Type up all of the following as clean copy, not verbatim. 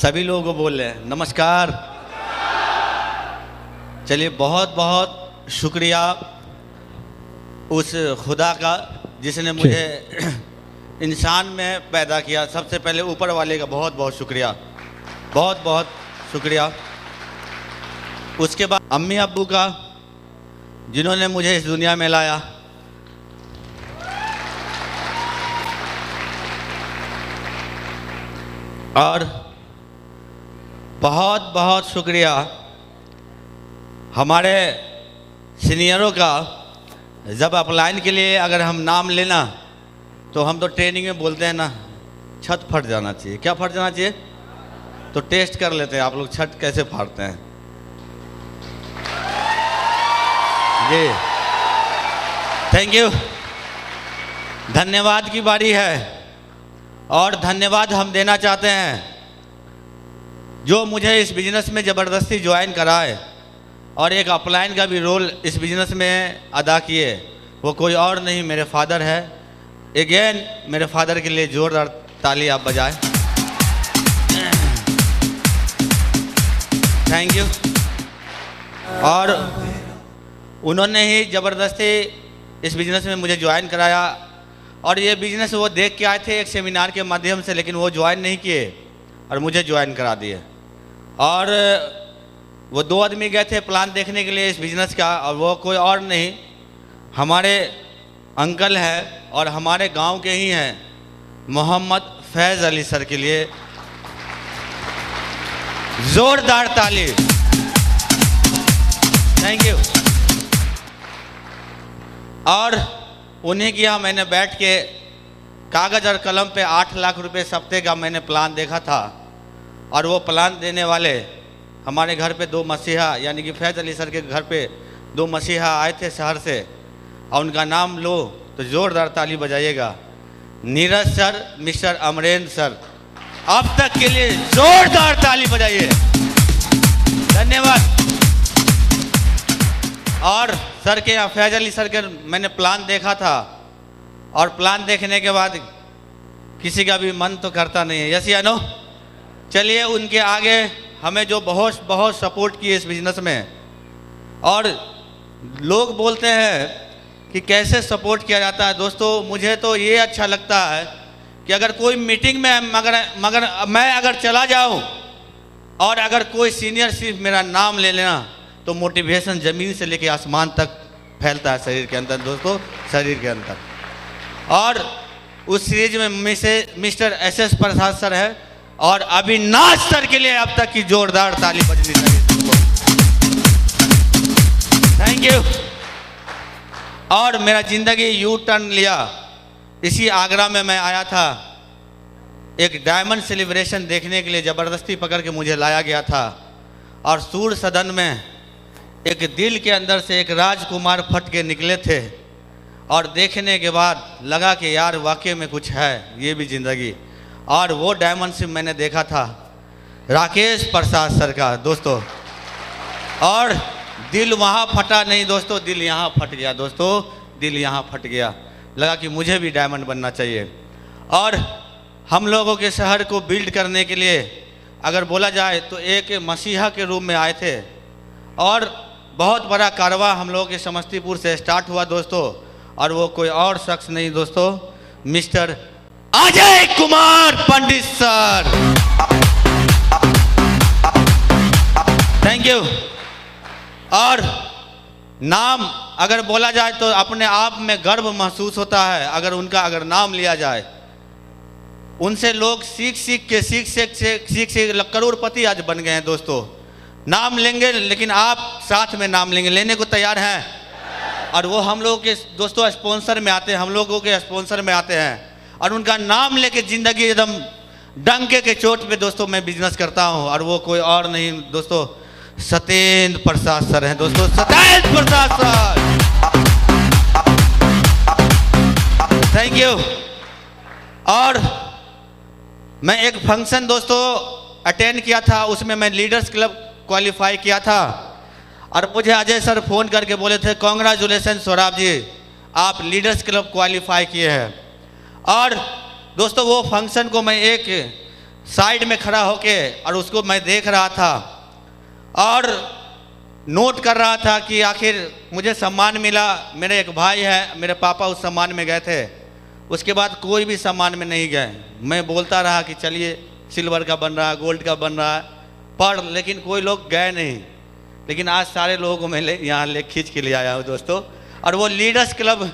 सभी लोगों को बोल रहे हैं नमस्कार। चलिए बहुत बहुत शुक्रिया उस खुदा का जिसने मुझे इंसान में पैदा किया। सबसे पहले ऊपर वाले का बहुत बहुत शुक्रिया, बहुत बहुत शुक्रिया। उसके बाद अम्मी अब्बू का जिन्होंने मुझे इस दुनिया में लाया। और बहुत बहुत शुक्रिया हमारे सीनियरों का। जब अपलाइन के लिए अगर हम नाम लेना तो हम तो ट्रेनिंग में बोलते हैं ना, छत फट जाना चाहिए। क्या फट जाना चाहिए? तो टेस्ट कर लेते हैं आप लोग छत कैसे फाड़ते हैं। जी थैंक यू। धन्यवाद की बारी है और धन्यवाद हम देना चाहते हैं जो मुझे इस बिज़नेस में ज़बरदस्ती ज्वाइन कराए और एक अपलाइन का भी रोल इस बिज़नेस में अदा किए। वो कोई और नहीं, मेरे फादर है। अगेन मेरे फादर के लिए जोरदार ताली आप बजाएं। Thank you. और उन्होंने ही ज़बरदस्ती इस बिज़नेस में मुझे ज्वाइन कराया। और ये बिज़नेस वो देख के आए थे एक सेमिनार के माध्यम से, लेकिन वो ज्वाइन नहीं किए और मुझे ज्वाइन करा दिए। और वो दो आदमी गए थे प्लान देखने के लिए इस बिज़नेस का, और वो कोई और नहीं हमारे अंकल हैं और हमारे गांव के ही हैं, मोहम्मद फैज़ अली सर के लिए जोरदार ताली। Thank you. और उन्हीं की यहाँ मैंने बैठ के कागज़ और कलम पे 8 लाख रुपए सप्ते का मैंने प्लान देखा था। और वो प्लान देने वाले हमारे घर पे 2 मसीहा यानी कि फैज़ अली सर के घर पे 2 मसीहा आए थे शहर से, और उनका नाम लो तो ज़ोरदार ताली बजाइएगा। Neeraj sir, mister Amrendra sir, अब तक के लिए ज़ोरदार ताली बजाइए। धन्यवाद। और सर के यहाँ फैज़ अली सर के मैंने प्लान देखा था, और प्लान देखने के बाद किसी का भी मन तो करता नहीं है, यस या नो। चलिए उनके आगे हमें जो बहुत बहुत सपोर्ट किए इस बिज़नेस में। और लोग बोलते हैं कि कैसे सपोर्ट किया जाता है। दोस्तों मुझे तो ये अच्छा लगता है कि अगर कोई मीटिंग में मगर मैं अगर चला जाऊं और अगर कोई सीनियर सिर्फ मेरा नाम ले लेना तो मोटिवेशन ज़मीन से लेके आसमान तक फैलता है शरीर के अंदर। दोस्तों शरीर के अंदर। और उस सीरीज में मिस्टर SS प्रसाद सर है और अविनाश सर के लिए अब तक की जोरदार ताली बजनी चाहिए। Thank you. और मेरा ज़िंदगी यू टर्न लिया। इसी आगरा में मैं आया था, एक डायमंड सेलिब्रेशन देखने के लिए ज़बरदस्ती पकड़ के मुझे लाया गया था। और सूर सदन में एक दिल के अंदर से एक राजकुमार फट के निकले थे, और देखने के बाद लगा कि यार वाकई में कुछ है ये भी ज़िंदगी। और वो डायमंड सिर्फ मैंने देखा था राकेश प्रसाद सर का दोस्तों। और दिल वहाँ फटा नहीं दोस्तों, दिल यहाँ फट गया दोस्तों, दिल यहाँ फट गया। लगा कि मुझे भी डायमंड बनना चाहिए। और हम लोगों के शहर को बिल्ड करने के लिए अगर बोला जाए तो एक मसीहा के रूप में आए थे, और बहुत बड़ा कारवां हम लोगों के समस्तीपुर से स्टार्ट हुआ दोस्तों। और वो कोई और शख्स नहीं दोस्तों, mister Ajay Kumar Pandit sir. Thank you. और नाम अगर बोला जाए तो अपने आप में गर्व महसूस होता है अगर उनका नाम लिया जाए। उनसे लोग सीख के करोड़पति आज बन गए हैं दोस्तों। नाम लेंगे लेकिन आप साथ में नाम लेंगे, लेने को तैयार हैं। और वो हम लोगों के दोस्तों स्पॉन्सर में आते हैं, हम लोगों के स्पॉन्सर में आते हैं। और उनका नाम लेके ज़िंदगी एकदम डंके के चोट पे दोस्तों मैं बिजनेस करता हूँ। और वो कोई और नहीं दोस्तों, सत्येंद्र प्रसाद सर हैं दोस्तों, सत्येंद्र प्रसाद सर। Thank you. और मैं एक फंक्शन दोस्तों अटेंड किया था, उसमें मैं लीडर्स क्लब क्वालिफाई किया था। और मुझे अजय सर फ़ोन करके बोले थे कॉन्ग्रेचुलेसन सौरभ जी, आप लीडर्स क्लब क्वालिफाई किए हैं। और दोस्तों वो फंक्शन को मैं एक साइड में खड़ा होके और उसको मैं देख रहा था और नोट कर रहा था कि आखिर मुझे सम्मान मिला। मेरे एक भाई है, मेरे पापा उस सम्मान में गए थे, उसके बाद कोई भी सम्मान में नहीं गए। मैं बोलता रहा कि चलिए सिल्वर का बन रहा है, गोल्ड का बन रहा है, पर लेकिन कोई लोग गए नहीं। लेकिन आज सारे लोगों को मैं यहाँ ले खींच के ले आया हूँ दोस्तों। और वो लीडर्स क्लब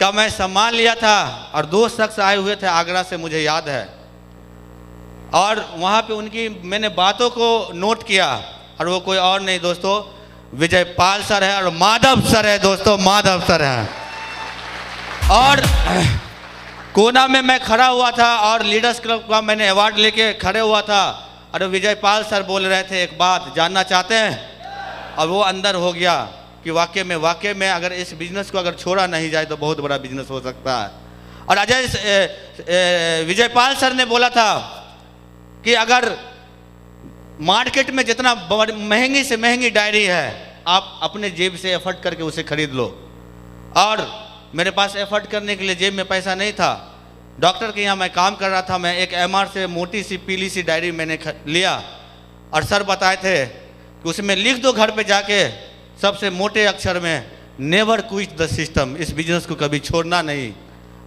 का मैं सम्मान लिया था और 2 शख्स आए हुए थे आगरा से, मुझे याद है। और वहाँ पे उनकी मैंने बातों को नोट किया और वो कोई और नहीं दोस्तों, विजय पाल सर है और माधव सर है दोस्तों, माधव सर है। और कोना में मैं खड़ा हुआ था और लीडर्स क्लब का मैंने अवार्ड लेके खड़े हुआ था और विजय पाल सर बोल रहे थे एक बात जानना चाहते हैं, और वो अंदर हो गया कि वाकई में अगर इस बिजनेस को अगर छोड़ा नहीं जाए तो बहुत बड़ा बिजनेस हो सकता है। और विजय पाल सर ने बोला था कि अगर मार्केट में जितना महंगी से महंगी डायरी है आप अपने जेब से एफर्ट करके उसे खरीद लो। और मेरे पास एफर्ट करने के लिए जेब में पैसा नहीं था। डॉक्टर के यहाँ मैं काम कर रहा था, मैं एक MR से मोटी सी पीली सी डायरी मैंने लिया और सर बताए थे कि उसमें लिख दो घर पे जाके सबसे मोटे अक्षर में, नेवर क्विट द सिस्टम, इस बिजनेस को कभी छोड़ना नहीं।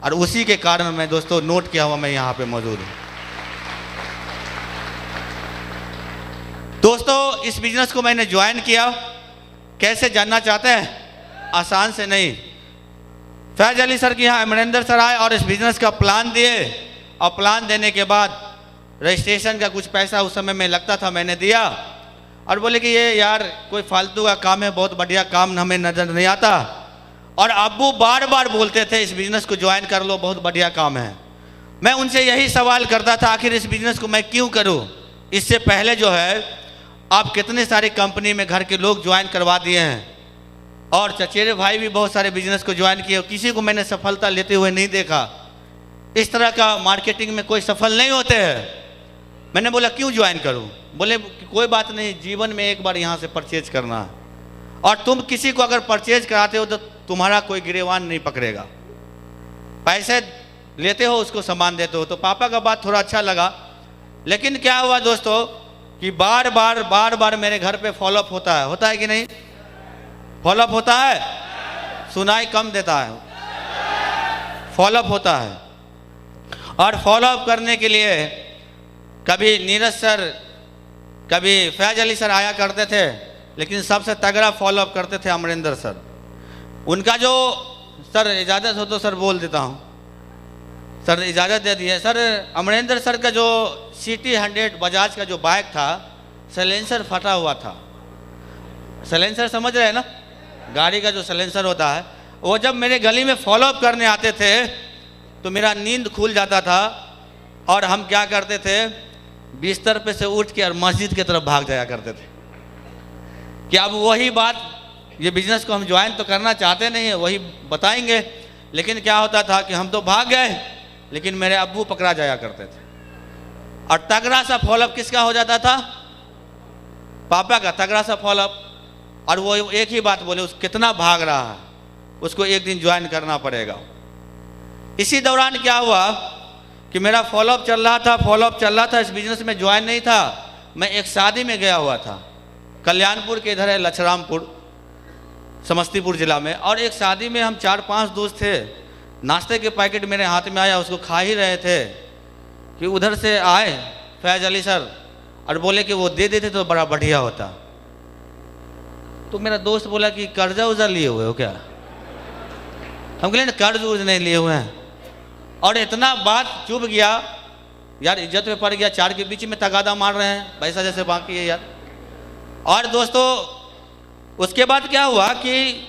और उसी के कारण मैं दोस्तों नोट किया हुआ मैं यहाँ पे मौजूद हूँ। दोस्तों इस बिजनेस को मैंने ज्वाइन किया, कैसे जानना चाहते हैं? आसान से नहीं। फैज अली सर के यहाँ अमरिंदर सर आए और इस बिजनेस का प्लान दिए, और प्लान देने के बाद रजिस्ट्रेशन का कुछ पैसा उस समय में लगता था, मैंने दिया और बोले कि ये यार कोई फालतू का काम है, बहुत बढ़िया काम हमें नजर नहीं आता। और अब्बू बार बार बोलते थे इस बिजनेस को ज्वाइन कर लो, बहुत बढ़िया काम है। मैं उनसे यही सवाल करता था आखिर इस बिजनेस को मैं क्यों करूं? इससे पहले जो है आप कितने सारे कंपनी में घर के लोग ज्वाइन करवा दिए हैं और चचेरे भाई भी बहुत सारे बिजनेस को ज्वाइन किए, किसी को मैंने सफलता लेते हुए नहीं देखा। इस तरह का मार्केटिंग में कोई सफल नहीं होते हैं। मैंने बोला क्यों ज्वाइन करूं? बोले कोई बात नहीं, जीवन में एक बार यहाँ से परचेज करना है, और तुम किसी को अगर परचेज कराते हो तो तुम्हारा कोई गिरेवान नहीं पकड़ेगा। पैसे लेते हो उसको सामान देते हो। तो पापा का बात थोड़ा अच्छा लगा। लेकिन क्या हुआ दोस्तों कि बार बार मेरे घर पे फॉलोअप होता है कि नहीं? फॉलोअप होता है, सुनाई कम देता है, फॉलोअप होता है। और फॉलोअप करने के लिए कभी नीरज सर, कभी फैज अली सर आया करते थे, लेकिन सबसे तगड़ा फॉलोअप करते थे अमरिंदर सर। उनका जो, सर इजाज़त हो तो सर बोल देता हूँ, सर इजाज़त दे दिए। सर अमरिंदर सर का जो CT 100 बजाज का जो बाइक था, साइलेंसर फटा हुआ था। साइलेंसर समझ रहे हैं ना, गाड़ी का जो साइलेंसर होता है, वो जब मेरे गली में फॉलोअप करने आते थे तो मेरा नींद खुल जाता था और हम क्या करते थे, बिस्तर पे से उठ के और मस्जिद की तरफ भाग जाया करते थे कि अब वही बात, ये बिजनेस को हम ज्वाइन तो करना चाहते नहीं है, वही बताएंगे। लेकिन क्या होता था कि हम तो भाग गए, लेकिन मेरे अब्बू पकड़ा जाया करते थे। और तगड़ा सा फॉलोअप किसका हो जाता था? पापा का तगड़ा सा फॉलोअप। और वो एक ही बात बोले, उस कितना भाग रहा है, उसको एक दिन ज्वाइन करना पड़ेगा। इसी दौरान क्या हुआ कि मेरा फॉलोअप चल रहा था, इस बिजनेस में ज्वाइन नहीं था। मैं एक शादी में गया हुआ था, कल्याणपुर के इधर है लछरामपुर, समस्तीपुर जिला में। और एक शादी में हम 4-5 दोस्त थे। नाश्ते के पैकेट मेरे हाथ में आया, उसको खा ही रहे थे कि उधर से आए फैज अली सर और बोले कि वो दे देते तो बड़ा बढ़िया होता। तो मेरा दोस्त बोला कि कर्जा उर्जा लिए हुए हो क्या? हम बोले कर्ज उर्ज नहीं लिए हुए हैं। और इतना बात चुभ गया यार, इज्जत में पड़ गया, 4 के बीच में तगादा मार रहे हैं, पैसा जैसे बाकी है यार। और दोस्तों उसके बाद क्या हुआ कि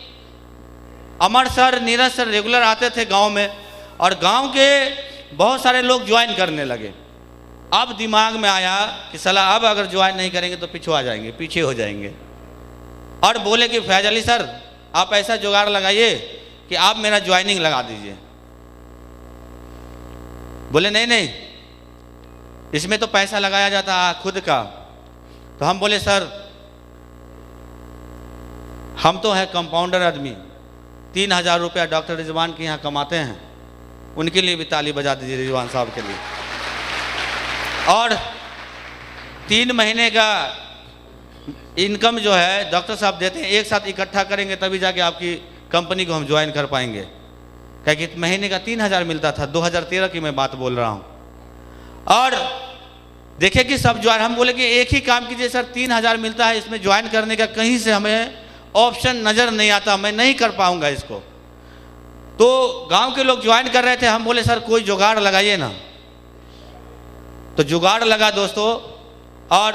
अमर सर, नीरज सर रेगुलर आते थे गांव में, और गांव के बहुत सारे लोग ज्वाइन करने लगे। अब दिमाग में आया कि साला अब अगर ज्वाइन नहीं करेंगे तो पिछुआ जाएंगे, पीछे हो जाएंगे। और बोले कि फैज अली सर आप ऐसा जुगाड़ लगाइए कि आप मेरा ज्वाइनिंग लगा दीजिए। बोले नहीं, इसमें तो पैसा लगाया जाता है खुद का। तो हम बोले सर हम तो है कंपाउंडर आदमी, 3000 रुपया डॉक्टर रिजवान के यहाँ कमाते हैं, उनके लिए भी ताली बजा दीजिए, रिजवान साहब के लिए। और 3 महीने का इनकम जो है डॉक्टर साहब देते हैं, एक साथ इकट्ठा करेंगे तभी जाके आपकी कंपनी को हम ज्वाइन कर पाएंगे। क्या कि महीने का 3,000 मिलता था, 2013 की मैं बात बोल रहा हूँ। और देखे कि सब ज्वाइन, हम बोले कि एक ही काम कीजिए सर, 3,000 मिलता है, इसमें ज्वाइन करने का कहीं से हमें ऑप्शन नज़र नहीं आता, मैं नहीं कर पाऊंगा इसको। तो गांव के लोग ज्वाइन कर रहे थे, हम बोले सर कोई जुगाड़ लगाइए ना। तो जुगाड़ लगा दोस्तों, और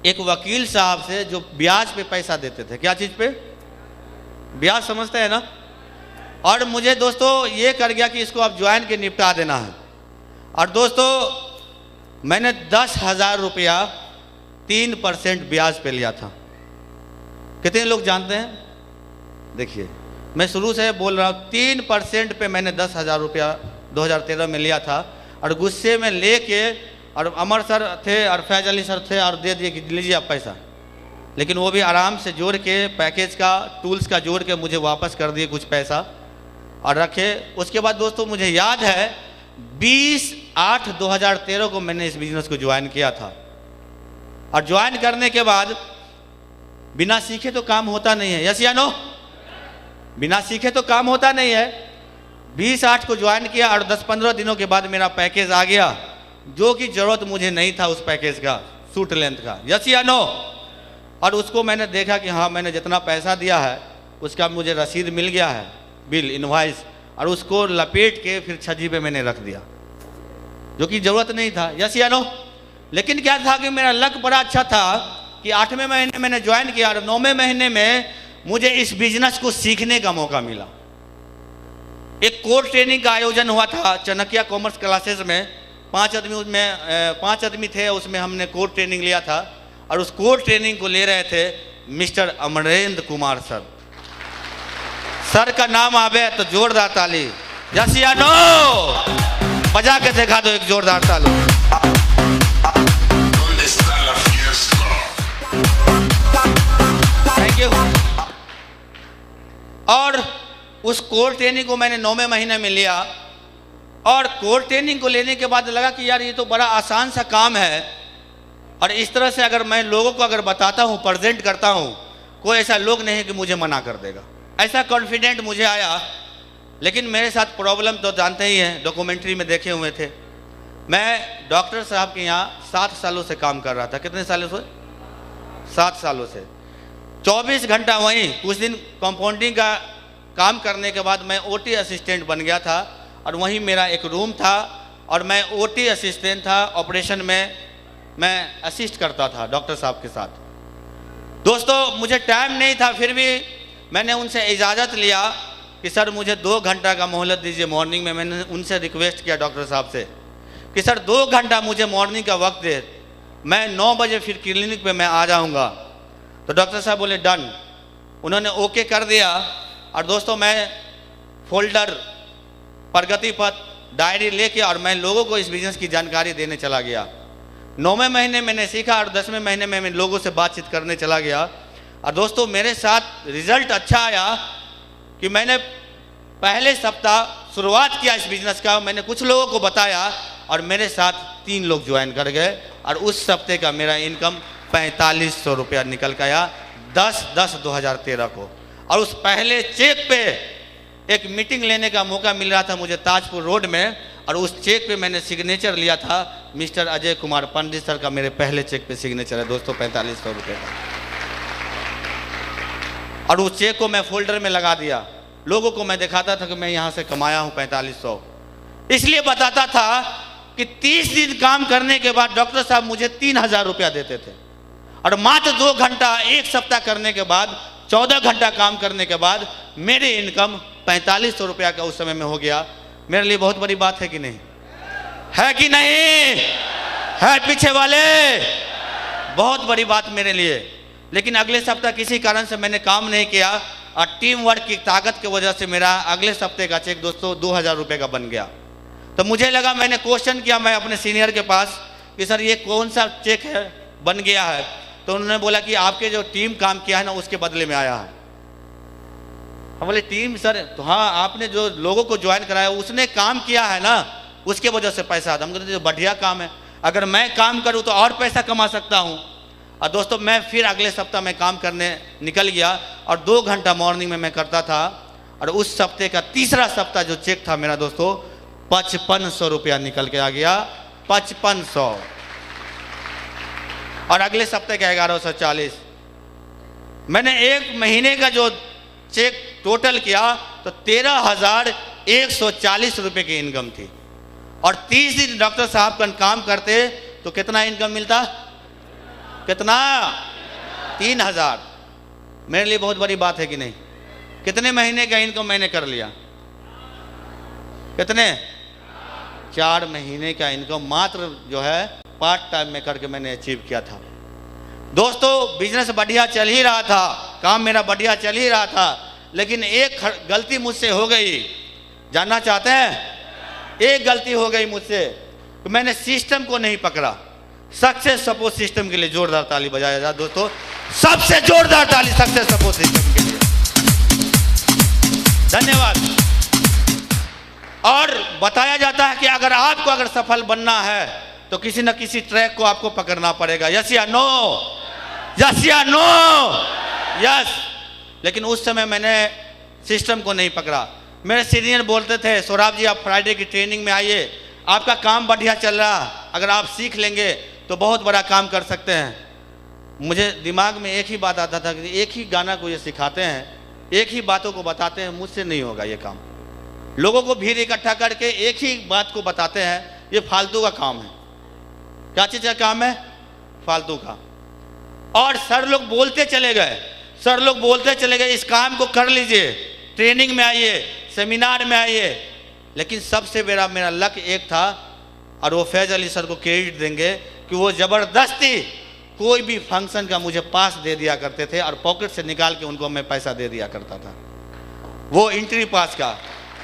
एक वकील साहब से जो ब्याज पे पैसा देते थे, क्या चीज़ पे? ब्याज, समझते हैं ना। और मुझे दोस्तों ये कर गया कि इसको आप ज्वाइन के निपटा देना है। और दोस्तों मैंने 10,000 रुपया 3% ब्याज पे लिया था। कितने लोग जानते हैं? देखिए मैं शुरू से बोल रहा हूँ, 3% पे मैंने 10,000 रुपया 2013 में लिया था। और गुस्से में लेके, और अमर सर थे और फैज अली सर थे, और दे दिए कि लीजिए आप पैसा। लेकिन वो भी आराम से जोड़ के, पैकेज का, टूल्स का जोड़ के मुझे वापस कर दिए कुछ पैसा और रखे। उसके बाद दोस्तों मुझे याद है 20/8/2013 को मैंने इस बिजनेस को ज्वाइन किया था। और ज्वाइन करने के बाद बिना सीखे तो काम होता नहीं है, यस या नो? बिना सीखे तो काम होता नहीं है। 20/8 को ज्वाइन किया और 10-15 दिनों के बाद मेरा पैकेज आ गया, जो कि ज़रूरत मुझे नहीं था उस पैकेज का, सूट लेंथ का, यस या नो? और उसको मैंने देखा कि हाँ मैंने जितना पैसा दिया है उसका मुझे रसीद मिल गया है, बिल, इनवॉइस, और उसको लपेट के फिर छज्जी पे मैंने रख दिया, जो कि ज़रूरत नहीं था, यस या नो? लेकिन क्या था कि मेरा लक बड़ा अच्छा था कि 8वें महीने मैंने ज्वाइन किया और 9वें महीने में मुझे इस बिजनेस को सीखने का मौका मिला। एक कोर्स ट्रेनिंग का आयोजन हुआ था चाणक्य कॉमर्स क्लासेस में। 5 आदमी थे, उसमें हमने कोर्स ट्रेनिंग लिया था। और उस कोर्स ट्रेनिंग को ले रहे थे mister Amarendra Kumar sir. Sir का नाम आवे तो जोरदार ताली, यस या नो? बजा के दिखा दो एक जोरदार ताली। Thank you. और उस कोर्स ट्रेनिंग को मैंने 9वें महीने में लिया। और कोर्स ट्रेनिंग को लेने के बाद लगा कि यार ये तो बड़ा आसान सा काम है, और इस तरह से अगर मैं लोगों को अगर बताता हूँ, प्रेजेंट करता हूँ, कोई ऐसा लोग नहीं है कि मुझे मना कर देगा, ऐसा कॉन्फिडेंट मुझे आया। लेकिन मेरे साथ प्रॉब्लम तो जानते ही हैं, डॉक्यूमेंट्री में देखे हुए थे। मैं डॉक्टर साहब के यहाँ 7 सालों से काम कर रहा था। कितने सालों से? 7 सालों से। 24 घंटा वहीं, कुछ दिन कंपाउंडिंग का काम करने के बाद मैं ओटी असिस्टेंट बन गया था, और वहीं मेरा एक रूम था, और मैं ओटी असिस्टेंट था। ऑपरेशन में मैं असिस्ट करता था डॉक्टर साहब के साथ। दोस्तों मुझे टाइम नहीं था, फिर भी मैंने उनसे इजाज़त लिया कि सर मुझे 2 घंटा का मोहलत दीजिए मॉर्निंग में। मैंने उनसे रिक्वेस्ट किया डॉक्टर साहब से कि सर 2 घंटा मुझे मॉर्निंग का वक्त दे, मैं 9 बजे फिर क्लिनिक पे मैं आ जाऊंगा। तो डॉक्टर साहब बोले डन, उन्होंने ओके कर दिया। और दोस्तों मैं फोल्डर, प्रगति पथ, डायरी लेके और मैं लोगों को इस बिजनेस की जानकारी देने चला गया। 9वें महीने मैंने सीखा और 10वें महीने में मैं लोगों से बातचीत करने चला गया। और दोस्तों मेरे साथ रिजल्ट अच्छा आया कि मैंने पहले सप्ताह शुरुआत किया इस बिजनेस का, मैंने कुछ लोगों को बताया और मेरे साथ 3 लोग ज्वाइन कर गए। और उस हफ्ते का मेरा इनकम 4500 रुपया निकल के आया 10/10/2013 को। और उस पहले चेक पे एक मीटिंग लेने का मौका मिल रहा था मुझे ताजपुर रोड में, और उस चेक पे मैंने सिग्नेचर लिया था मिस्टर अजय कुमार पंडित सर का। मेरे पहले चेक पे सिग्नेचर है दोस्तों 4500 रुपये का। और उस चेक को मैं फोल्डर में लगा दिया, लोगों को मैं दिखाता था कि मैं यहाँ से कमाया हूँ 4500। इसलिए बताता था कि 30 दिन काम करने के बाद डॉक्टर साहब मुझे 3000 रुपया देते थे, और मात्र 2 घंटा 1 सप्ताह करने के बाद, 14 घंटा काम करने के बाद मेरे इनकम 4500 रुपया का उस समय में हो गया। मेरे लिए बहुत बड़ी बात है कि नहीं? है कि नहीं? है पीछे वाले? बहुत बड़ी बात मेरे लिए। लेकिन अगले सप्ताह किसी कारण से मैंने काम नहीं किया, और टीम वर्क की ताकत की वजह से मेरा अगले हफ्ते का चेक दोस्तों 2000 रुपये का बन गया। तो मुझे लगा, मैंने क्वेश्चन किया मैं अपने सीनियर के पास कि सर ये कौन सा चेक है बन गया है? तो उन्होंने बोला कि आपके जो टीम काम किया है ना उसके बदले में आया है। हम बोले टीम सर? तो हाँ, आपने जो लोगों को ज्वाइन कराया उसने काम किया है ना, उसके वजह से पैसा आता। हम कहते बढ़िया काम है। अगर मैं काम करूं तो और पैसा कमा सकता हूं। और दोस्तों मैं फिर अगले सप्ताह में काम करने निकल गया और 2 घंटा मॉर्निंग में मैं करता था। और उस सप्ताह का तीसरा सप्ताह जो चेक था मेरा दोस्तों 5500 रुपया निकल के आ गया, 5500। और अगले सप्ताह का 1140। मैंने 1 महीने का जो चेक टोटल किया तो 13,140 रुपये की इनकम थी। और 30 दिन डॉक्टर साहब का काम करते तो कितना इनकम मिलता? कितना? 3,000। मेरे लिए बहुत बड़ी बात है कि नहीं? कितने महीने का इनकम मैंने कर लिया? कितने? 4 महीने का इनकम मात्र जो है पार्ट टाइम में करके मैंने अचीव किया था। दोस्तों बिजनेस बढ़िया चल ही रहा था, काम मेरा बढ़िया चल ही रहा था, लेकिन एक गलती मुझसे हो गई। जानना चाहते हैं? एक गलती हो गई मुझसे, तो मैंने सिस्टम को नहीं पकड़ा। सक्सेस सपोर्ट सिस्टम के लिए जोरदार ताली बजाया जाए दोस्तों, सबसे जोरदार ताली सक्सेस सपोर्ट सिस्टम के लिए। धन्यवाद। और बताया जाता है कि अगर सफल बनना है तो किसी न किसी ट्रैक को आपको पकड़ना पड़ेगा। यस या नो? यस या नो? यस। लेकिन उस समय मैंने सिस्टम को नहीं पकड़ा। मेरे सीनियर बोलते थे सौरभ जी आप फ्राइडे की ट्रेनिंग में आइए, आपका काम बढ़िया चल रहा, अगर आप सीख लेंगे तो बहुत बड़ा काम कर सकते हैं। मुझे दिमाग में एक ही बात आता था कि एक ही गाना को ये सिखाते हैं, एक ही बातों को बताते हैं, मुझसे नहीं होगा ये काम। लोगों को भीड़ इकट्ठा करके एक ही बात को बताते हैं, ये फालतू का काम है। क्या चीज़ का काम है? फालतू का। और सर लोग बोलते चले गए, सर लोग बोलते चले गए इस काम को कर लीजिए, ट्रेनिंग में आइए, सेमिनार में आइए। लेकिन सबसे मेरा लक्ष्य एक था, और वो फैज अली सर को क्रेडिट देंगे कि वो ज़बरदस्ती कोई भी फंक्शन का मुझे पास दे दिया करते थे और पॉकेट से निकाल के उनको मैं पैसा दे दिया करता था, वो एंट्री पास का।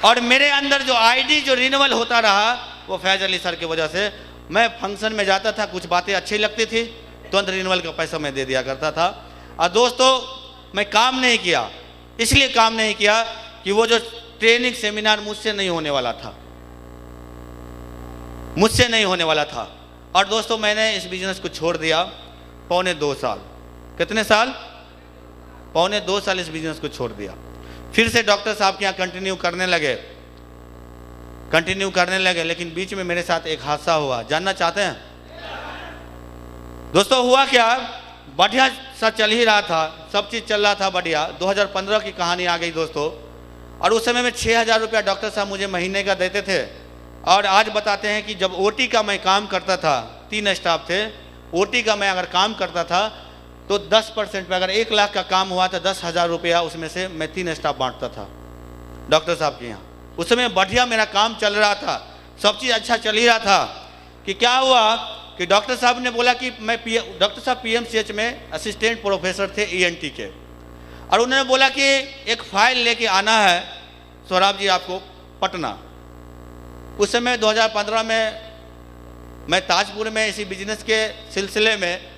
और मेरे अंदर जो आईडी जो रिन्यूअल होता रहा वो फैज अली सर की वजह से। मैं फंक्शन में जाता था, कुछ बातें अच्छी लगती थी, तुरंत रिन्यूअल का पैसा मैं दे दिया करता था। और दोस्तों मैं काम नहीं किया, इसलिए काम नहीं किया कि वो जो ट्रेनिंग सेमिनार मुझसे नहीं होने वाला था, मुझसे नहीं होने वाला था। और दोस्तों मैंने इस बिजनेस को छोड़ दिया 2.25 साल। कितने साल? 2.25 साल इस बिजनेस को छोड़ दिया। फिर से डॉक्टर साहब के यहाँ कंटिन्यू करने लगे, लेकिन बीच में मेरे साथ एक हादसा हुआ। जानना चाहते हैं? दोस्तों हुआ क्या, बढ़िया सा चल ही रहा था, सब चीज़ चल रहा था बढ़िया। 2015 की कहानी आ गई दोस्तों। और उस समय में 6,000 रुपया डॉक्टर साहब मुझे महीने का देते थे। और आज बताते हैं कि जब ओटी का मैं काम करता था, 3 स्टाफ थे, ओटी का मैं अगर काम करता था तो 10% पे, अगर 1 लाख का काम हुआ तो 10,000 रुपया उसमें से मैं 3 स्टाफ बांटता था डॉक्टर साहब के यहाँ। उस समय बढ़िया मेरा काम चल रहा था, सब चीज़ अच्छा चल ही रहा था। कि क्या हुआ कि डॉक्टर साहब ने बोला कि डॉक्टर साहब पीएमसीएच में असिस्टेंट प्रोफेसर थे ईएनटी के, और उन्होंने बोला कि एक फाइल लेके आना है सौरभ जी आपको पटना। उस समय 2015 में मैं ताजपुर में इसी बिजनेस के सिलसिले में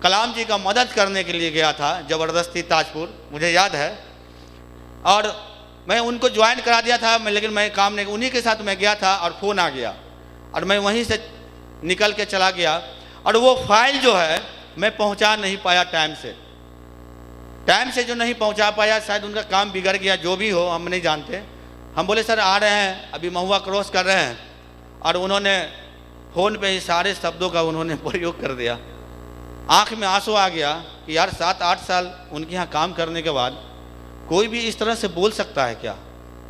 कलाम जी का मदद करने के लिए गया था, ज़बरदस्ती ताजपुर, मुझे याद है। और मैं उनको ज्वाइन करा दिया था, लेकिन मैं काम नहीं, उन्हीं के साथ मैं गया था और फ़ोन आ गया और मैं वहीं से निकल के चला गया। और वो फाइल जो है मैं पहुंचा नहीं पाया टाइम से जो नहीं पहुंचा पाया, शायद उनका काम बिगड़ गया, जो भी हो हम नहीं जानते। हम बोले सर आ रहे हैं, अभी महुआ क्रॉस कर रहे हैं। और उन्होंने फ़ोन पे ही सारे शब्दों का उन्होंने प्रयोग कर दिया। आँख में आंसू आ गया कि यार 7-8 साल उनके यहाँ काम करने के बाद कोई भी इस तरह से बोल सकता है क्या।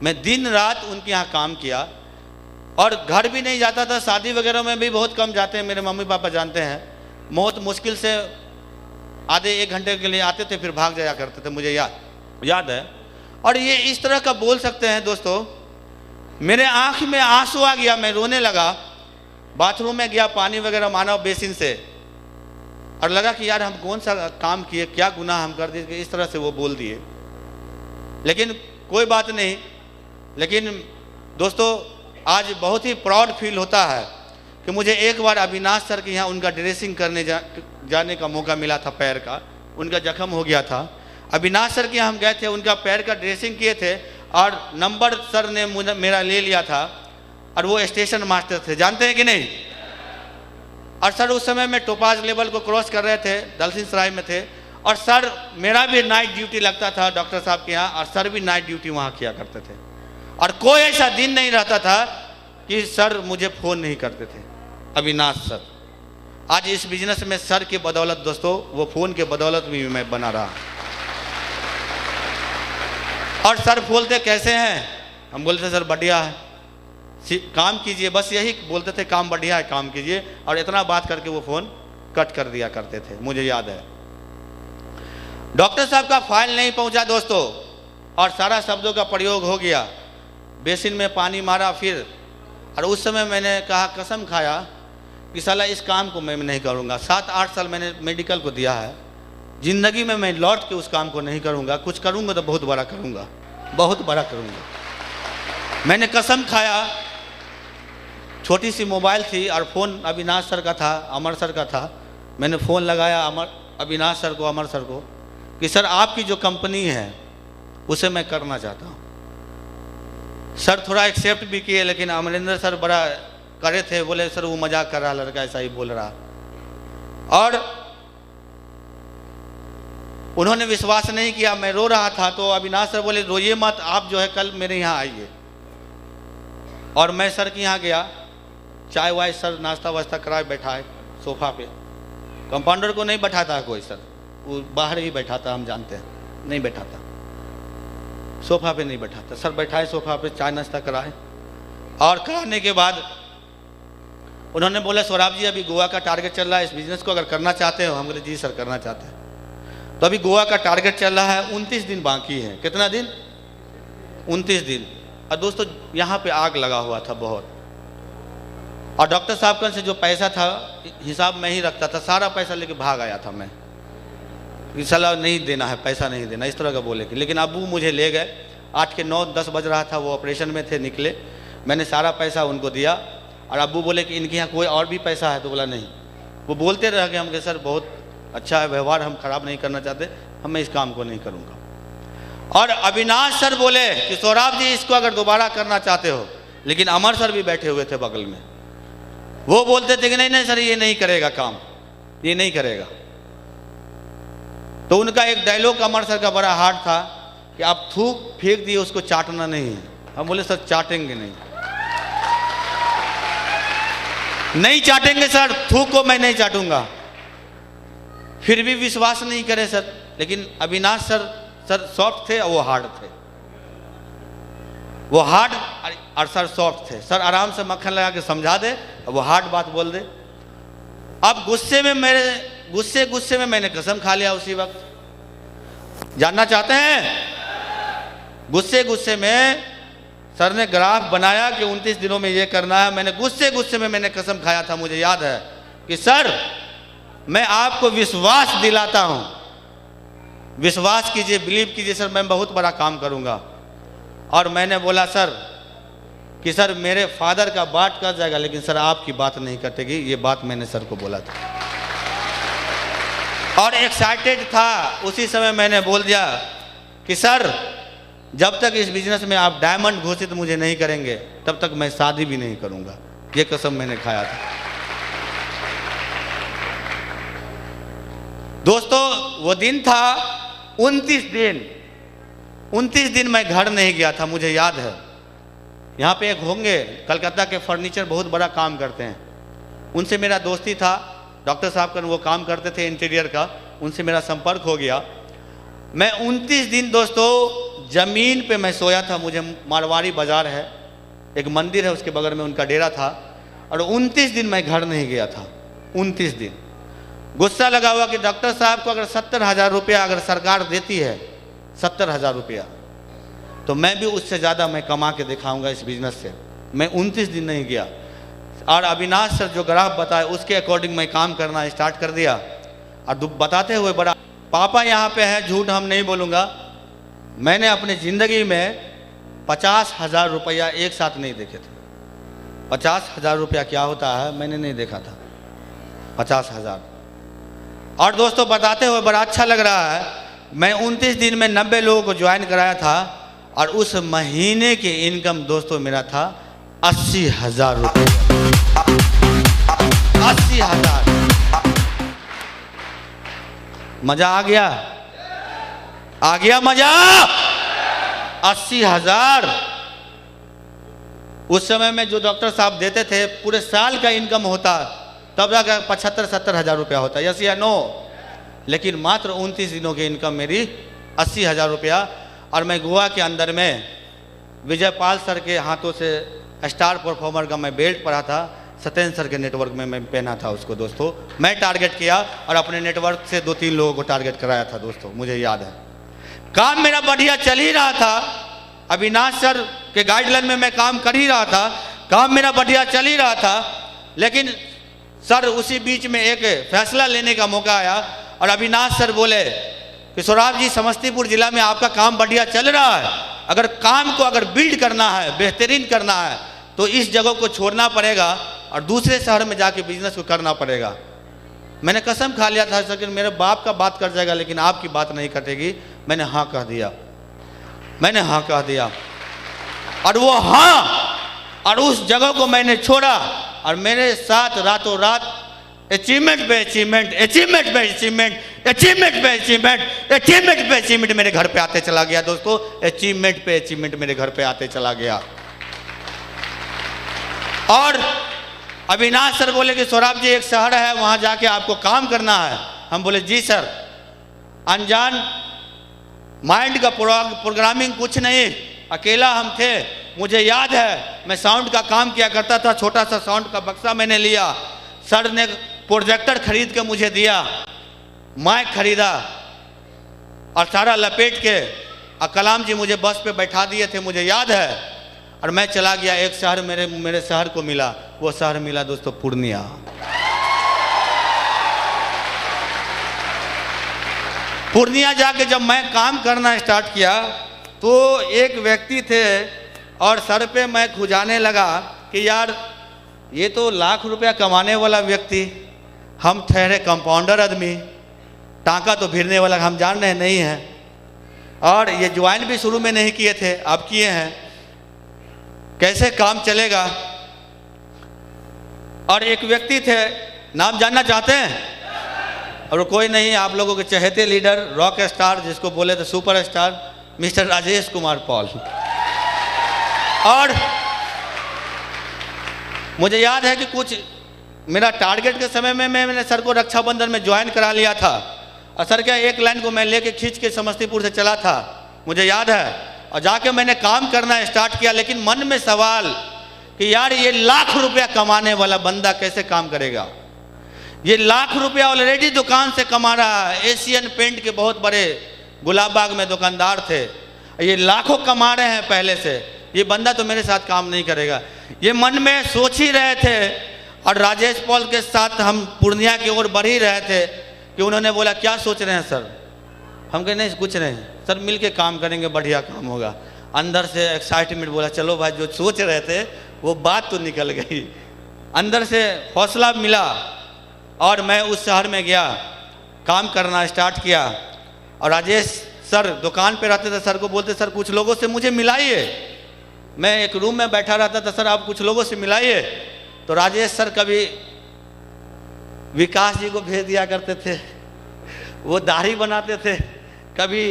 मैं दिन रात उनके यहाँ काम किया और घर भी नहीं जाता था, शादी वगैरह में भी बहुत कम जाते हैं, मेरे मम्मी पापा जानते हैं। बहुत मुश्किल से आधे 1 घंटे के लिए आते थे, फिर भाग जाया करते थे, मुझे याद है। और ये इस तरह का बोल सकते हैं दोस्तों। मेरे आँख में आंसू आ गया, मैं रोने लगा। बाथरूम में गया, पानी वगैरह माना बेसिन से, और लगा कि यार हम कौन सा काम किए, क्या गुनाह हम कर दिए, इस तरह से वो बोल दिए। लेकिन कोई बात नहीं। लेकिन दोस्तों आज बहुत ही प्राउड फील होता है कि मुझे एक बार अविनाश सर के यहाँ उनका ड्रेसिंग करने जाने का मौका मिला था। पैर का उनका जख्म हो गया था, अविनाश सर के यहाँ हम गए थे, उनका पैर का ड्रेसिंग किए थे और नंबर सर ने मेरा ले लिया था। और वो स्टेशन मास्टर थे, जानते हैं कि नहीं? और सर उस समय में टोपाज लेवल को क्रॉस कर रहे थे, दलसिंह सराय में थे, और सर मेरा भी नाइट ड्यूटी लगता था डॉक्टर साहब के यहाँ, और सर भी नाइट ड्यूटी वहाँ किया करते थे। और कोई ऐसा दिन नहीं रहता था कि सर मुझे फ़ोन नहीं करते थे। अविनाश सर, आज इस बिजनेस में सर की बदौलत दोस्तों, वो फ़ोन के बदौलत भी मैं बना रहा। और सर बोलते कैसे हैं, हम बोलते सर बढ़िया है, काम कीजिए, बस यही बोलते थे, काम बढ़िया है, काम कीजिए। और इतना बात करके वो फ़ोन कट कर दिया करते थे, मुझे याद है। डॉक्टर साहब का फाइल नहीं पहुंचा दोस्तों, और सारा शब्दों का प्रयोग हो गया, बेसिन में पानी मारा फिर। और उस समय मैंने कहा, कसम खाया कि साला इस काम को मैं नहीं करूंगा। 7-8 साल मैंने मेडिकल को दिया है, ज़िंदगी में मैं लौट के उस काम को नहीं करूंगा, कुछ करूंगा तो बहुत बड़ा करूंगा, बहुत बड़ा करूंगा। मैंने कसम खाया। छोटी सी मोबाइल थी और फ़ोन अविनाश सर का था, अमर सर का था। मैंने फ़ोन लगाया अविनाश सर को, अमर सर को, कि सर आपकी जो कंपनी है उसे मैं करना चाहता हूँ। सर थोड़ा एक्सेप्ट भी किए, लेकिन अमरिंदर सर बड़ा करे थे, बोले सर वो मजाक कर रहा, लड़का ऐसा ही बोल रहा। और उन्होंने विश्वास नहीं किया, मैं रो रहा था। तो अविनाश सर बोले रोइए मत, आप जो है कल मेरे यहाँ आइए। और मैं सर के यहाँ गया, चाय वाय सर नाश्ता वास्ता कराए, बैठाए सोफा पे। कंपाउंडर को नहीं बैठाता कोई सर, वो बाहर ही बैठाता, हम जानते हैं, नहीं बैठाता, सोफा पे नहीं बैठाता। सर बैठाए सोफा पे, चाय नाश्ता कराए। और कराने के बाद उन्होंने बोला सौराब जी अभी गोवा का टारगेट चल रहा है, इस बिजनेस को अगर करना चाहते हो। हम बोले जी सर करना चाहते हैं। तो अभी गोवा का टारगेट चल रहा है, 29 दिन बाकी है। कितना दिन? 29 दिन। और दोस्तों यहाँ पे आग लगा हुआ था बहुत। और डॉक्टर साहब का से जो पैसा था, हिसाब मैं ही रखता था, सारा पैसा लेके भाग आया था मैं, कि सलाह नहीं देना है, पैसा नहीं देना, इस तरह का बोले कि। लेकिन अबू मुझे ले गए, 8 के 9-10 बज रहा था, वो ऑपरेशन में थे, निकले। मैंने सारा पैसा उनको दिया। और अबू बोले कि इनके यहाँ कोई और भी पैसा है? तो बोला नहीं। वो बोलते रह गए, हम कहे सर बहुत अच्छा है व्यवहार, हम खराब नहीं करना चाहते, मैं इस काम को नहीं करूँगा। और अविनाश सर बोले कि सौराब जी इसको अगर दोबारा करना चाहते हो, लेकिन अमर सर भी बैठे हुए थे बगल में, वो बोलते थे कि नहीं नहीं सर ये नहीं करेगा काम, ये नहीं करेगा। तो उनका एक डायलॉग अमर सर का बड़ा हार्ड था कि आप थूक फेंक दिए, उसको चाटना नहीं है। हम बोले सर चाटेंगे नहीं, नहीं चाटेंगे सर, थूक को मैं नहीं चाटूंगा। फिर भी विश्वास नहीं करे सर। लेकिन अविनाश सर सॉफ्ट थे और वो हार्ड थे, वो हार्ड और सर सॉफ्ट थे। सर आराम से मक्खन लगा के समझा दे, वो हार्ड बात बोल दे। अब गुस्से में मैंने कसम खा लिया उसी वक्त। जानना चाहते हैं? गुस्से में सर ने ग्राफ बनाया कि 29 दिनों में ये करना है। मैंने गुस्से में मैंने कसम खाया था, मुझे याद है, कि सर मैं आपको विश्वास दिलाता हूं, विश्वास कीजिए, बिलीव कीजिए सर, मैं बहुत बड़ा काम करूंगा। और मैंने बोला सर कि सर मेरे फादर का बात कट जाएगा, लेकिन सर आपकी बात नहीं कटेगी। ये बात मैंने सर को बोला था और एक्साइटेड था। उसी समय मैंने बोल दिया कि सर जब तक इस बिजनेस में आप डायमंड घोषित मुझे नहीं करेंगे, तब तक मैं शादी भी नहीं करूंगा। ये कसम मैंने खाया था। दोस्तों वो दिन था 29 दिन मैं घर नहीं गया था, मुझे याद है। यहाँ पे एक होंगे कलकत्ता के फर्नीचर, बहुत बड़ा काम करते हैं, उनसे मेरा दोस्ती था। डॉक्टर साहब का वो काम करते थे इंटीरियर का, उनसे मेरा संपर्क हो गया। मैं 29 दिन दोस्तों ज़मीन पे मैं सोया था। मुझे मारवाड़ी बाज़ार है, एक मंदिर है, उसके बगल में उनका डेरा था। और 29 दिन मैं घर नहीं गया था, 29 दिन। गुस्सा लगा हुआ कि डॉक्टर साहब को अगर 70,000 रुपया अगर सरकार देती है, 70,000 रुपया, तो मैं भी उससे ज़्यादा मैं कमा के दिखाऊंगा इस बिज़नेस से। मैं 29 दिन नहीं गया। और अविनाश सर जो ग्राफ बताए उसके अकॉर्डिंग मैं काम करना स्टार्ट कर दिया। और बताते हुए बड़ा पापा यहाँ पे है, झूठ हम नहीं बोलूँगा, मैंने अपनी ज़िंदगी में 50,000 रुपया एक साथ नहीं देखे थे। 50,000 रुपया क्या होता है मैंने नहीं देखा था, 50,000। और दोस्तों बताते हुए बड़ा अच्छा लग रहा है, मैं 29 दिन में 90 लोगों को ज्वाइन कराया था। और उस महीने की इनकम दोस्तों मेरा था 80,000 रुपये। 80,000। मजा आ गया? आ गया मजा? 80,000 उस समय में जो डॉक्टर साहब देते थे पूरे साल का इनकम होता, तब जाकर 75-70 हज़ार रुपया होता। यस या नो? लेकिन मात्र 29 दिनों की इनकम मेरी 80,000 रुपया। और मैं गोवा के अंदर में विजय पाल सर के हाथों से स्टार परफॉर्मर का मैं बेल्ट पढ़ा था, सत्येंद्र सर के नेटवर्क में मैं पहना था उसको दोस्तों। मैं टारगेट किया और अपने नेटवर्क से 2-3 लोगों को टारगेट कराया था दोस्तों, मुझे याद है। काम मेरा बढ़िया चल ही रहा था, अविनाश सर के गाइडलाइन में मैं काम कर ही रहा था, काम मेरा बढ़िया चल ही रहा था। लेकिन सर उसी बीच में एक फैसला लेने का मौका आया और अविनाश सर बोले कि सौरभ जी, समस्तीपुर जिला में आपका काम बढ़िया चल रहा है, अगर काम को अगर बिल्ड करना है, बेहतरीन करना है, तो इस जगह को छोड़ना पड़ेगा और दूसरे शहर में जाके बिजनेस को करना पड़ेगा। मैंने कसम खा लिया था सर कि मेरे बाप का बात कर जाएगा लेकिन आपकी बात नहीं कटेगी। मैंने हाँ कह दिया, मैंने हाँ कह दिया और वो हाँ, और उस जगह को मैंने छोड़ा और मेरे साथ रातों रात अचीवमेंट पे अचीवमेंट, अचीवमेंट पे अचीवमेंट, अचीवमेंट पे अचीवमेंट, अचीवमेंट पे अचीवमेंट मेरे घर पे आते चला गया दोस्तों। अचीवमेंट पे अचीवमेंट मेरे घर पे आते चला गया। और अविनाश सर बोले कि सौरभ जी, एक शहर है वहां जाके आपको काम करना है। हम बोले जी सर। अनजान माइंड का प्रोग्रामिंग कुछ नहीं, अकेला हम थे। मुझे याद है मैं साउंड का काम किया करता था, छोटा सा साउंड का बक्सा मैंने लिया, सर ने प्रोजेक्टर खरीद के मुझे दिया, माइक खरीदा और सारा लपेट के और कलाम जी मुझे बस पे बैठा दिए थे, मुझे याद है। और मैं चला गया एक शहर, मेरे शहर को मिला, वो शहर मिला दोस्तों पूर्णिया। पूर्णिया जाके जब मैं काम करना स्टार्ट किया तो एक व्यक्ति थे और सर पे मैं खुजाने लगा कि यार ये तो लाख रुपया कमाने वाला व्यक्ति, हम ठहरे कंपाउंडर आदमी, टाँका तो भिड़ने वाला हम जान रहे नहीं हैं। और ये ज्वाइन भी शुरू में नहीं किए थे, अब किए हैं, कैसे काम चलेगा। और एक व्यक्ति थे, नाम जानना चाहते हैं? और कोई नहीं, आप लोगों के चहेते लीडर, रॉक स्टार जिसको बोले थे super star, mister Rajesh Kumar Paul. और मुझे याद है कि कुछ मेरा टारगेट के समय में मैंने सर को रक्षाबंधन में ज्वाइन करा लिया था और सर के एक लाइन को मैं लेके खींच के समस्तीपुर से चला था, मुझे याद है। और जाके मैंने काम करना स्टार्ट किया, लेकिन मन में सवाल कि यार ये लाख रुपया कमाने वाला बंदा कैसे काम करेगा। ये लाख रुपया ऑलरेडी दुकान से कमा रहा है, एशियन पेंट के बहुत बड़े गुलाबबाग में दुकानदार थे, ये लाखों कमा रहे हैं पहले से, ये बंदा तो मेरे साथ काम नहीं करेगा। ये मन में सोच ही रहे थे। और राजेश पॉल के साथ हम पूर्णिया की ओर बढ़ ही रहे थे कि उन्होंने बोला क्या सोच रहे हैं सर? हम कहे नहीं कुछ नहीं सर, मिल के काम करेंगे, बढ़िया काम होगा। अंदर से एक्साइटमेंट बोला चलो भाई, जो सोच रहे थे वो बात तो निकल गई, अंदर से हौसला मिला। और मैं उस शहर में गया, काम करना स्टार्ट किया। और राजेश सर दुकान पे रहते थे, सर को बोलते सर कुछ लोगों से मुझे मिलाइए। मैं एक रूम में बैठा रहता था, सर आप कुछ लोगों से मिलाइए। तो राजेश सर कभी विकास जी को भेज दिया करते थे, वो दाढ़ी बनाते थे, कभी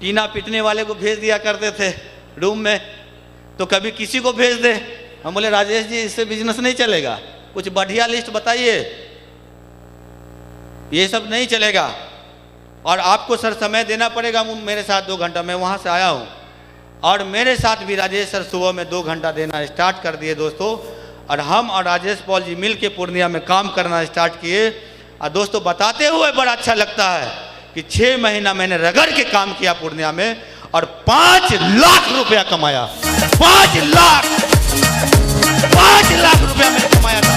टीना पीटने वाले को भेज दिया करते थे रूम में, तो कभी किसी को भेज दे। हम बोले राजेश जी इससे बिजनेस नहीं चलेगा, कुछ बढ़िया लिस्ट बताइए, ये सब नहीं चलेगा और आपको सर समय देना पड़ेगा मेरे साथ 2 घंटा। मैं वहाँ से आया हूँ और मेरे साथ भी राजेश सर सुबह में 2 घंटा देना स्टार्ट कर दिए दोस्तों। और हम और राजेश पॉल जी मिल के पूर्णिया में काम करना स्टार्ट किए। और दोस्तों बताते हुए बड़ा अच्छा लगता है कि 6 महीना मैंने रगड़ के काम किया पूर्णिया में और 5 लाख रुपया कमाया। 5 लाख रुपया मैंने कमाया था।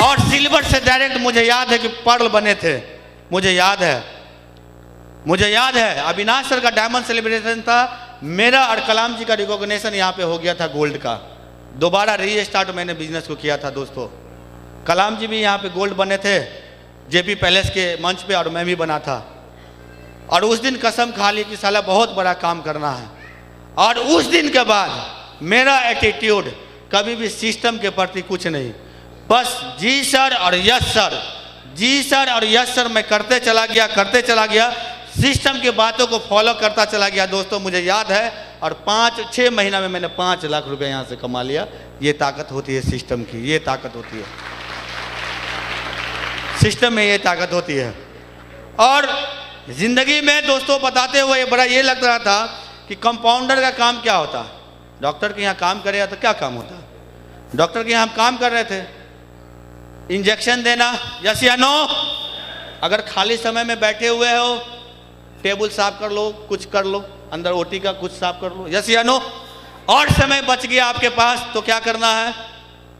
और सिल्वर से डायरेक्ट मुझे याद है कि पर्ल बने थे, मुझे याद है अविनाश सर का डायमंड सेलिब्रेशन था, मेरा और कलाम जी का रिकॉग्निशन यहाँ पे हो गया था गोल्ड का। दोबारा रीस्टार्ट मैंने बिजनेस को किया था दोस्तों। कलाम जी भी यहाँ पे गोल्ड बने थे जेपी पैलेस के मंच पे और मैं भी बना था। और उस दिन कसम खा ली कि साला बहुत बड़ा काम करना है। और उस दिन के बाद मेरा एटीट्यूड कभी भी सिस्टम के प्रति कुछ नहीं, बस जी सर और यस सर, जी सर और यस सर मैं करते चला गया, सिस्टम की बातों को फॉलो करता चला गया। दोस्तों मुझे याद है, और 5-6 महीना में मैंने 5 लाख रुपए यहाँ से कमा लिया। ये ताकत होती है सिस्टम की, ये ताकत होती है सिस्टम में, ये ताकत होती है। और जिंदगी में दोस्तों बताते हुए बड़ा ये लग रहा था कि कंपाउंडर का काम क्या होता है। डॉक्टर के यहाँ काम करेगा तो क्या काम होता है? डॉक्टर के यहाँ हम काम कर रहे थे, इंजेक्शन देना, यस या नो। अगर खाली समय में बैठे हुए हो, टेबल साफ कर लो, कुछ कर लो, अंदर ओटी का कुछ साफ कर लो, यस या नो। और समय बच गया आपके पास तो क्या करना है?